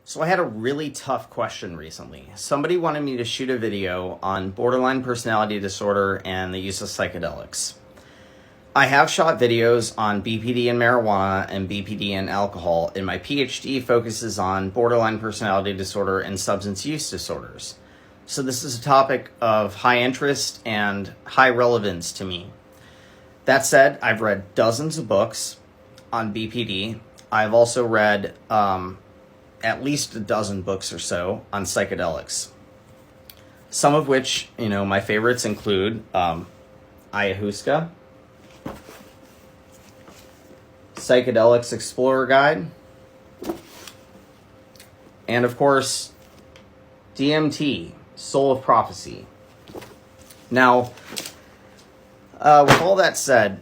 So I had a really tough question recently. Somebody wanted me to shoot a video on borderline personality disorder and the use of psychedelics. I have shot videos on BPD and marijuana and BPD and alcohol, and my PhD focuses on borderline personality disorder and substance use disorders. So this is a topic of high interest and high relevance to me. That said, I've read dozens of books on BPD. I've also read at least a dozen books or so on psychedelics. Some of which, my favorites include Ayahuasca, Psychedelics Explorer Guide, and of course, DMT, Soul of Prophecy. Now, with all that said,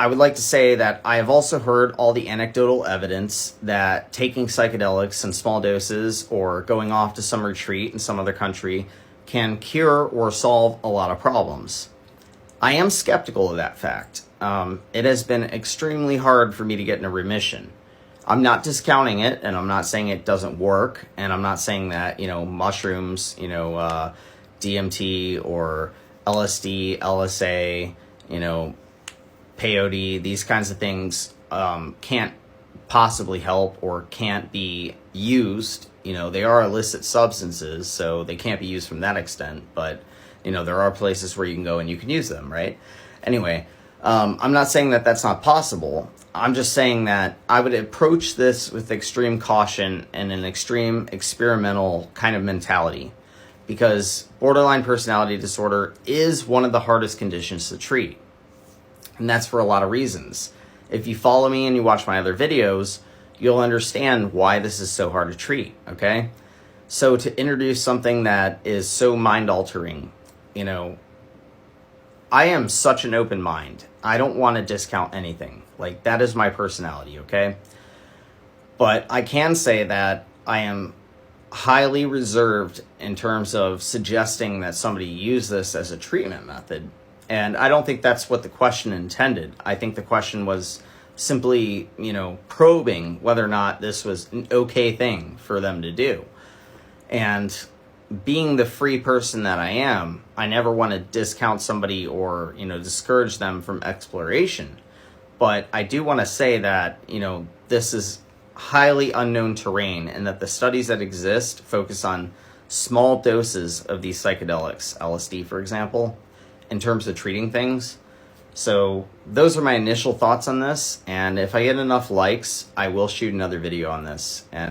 I would like to say that I have also heard all the anecdotal evidence that taking psychedelics in small doses or going off to some retreat in some other country can cure or solve a lot of problems. I am skeptical of that fact. It has been extremely hard for me to get into remission. I'm not discounting it, and I'm not saying it doesn't work, and I'm not saying that, mushrooms, DMT or LSD, LSA, peyote, these kinds of things can't possibly help or can't be used. They are illicit substances, so they can't be used from that extent, but there are places where you can go and you can use them, right? Anyway, I'm not saying that that's not possible. I'm just saying that I would approach this with extreme caution and an extreme experimental kind of mentality, because borderline personality disorder is one of the hardest conditions to treat. And that's for a lot of reasons. If you follow me and you watch my other videos, you'll understand why this is so hard to treat, okay? So to introduce something that is so mind-altering, I am such an open mind. I don't want to discount anything. Like, that is my personality, okay? But I can say that I am highly reserved in terms of suggesting that somebody use this as a treatment method. And I don't think that's what the question intended. I think the question was simply, probing whether or not this was an okay thing for them to do. And being the free person that I am, I never want to discount somebody or, discourage them from exploration. But I do want to say that, this is highly unknown terrain, and that the studies that exist focus on small doses of these psychedelics, LSD, for example, in terms of treating things. So those are my initial thoughts on this, and if I get enough likes, I will shoot another video on this. And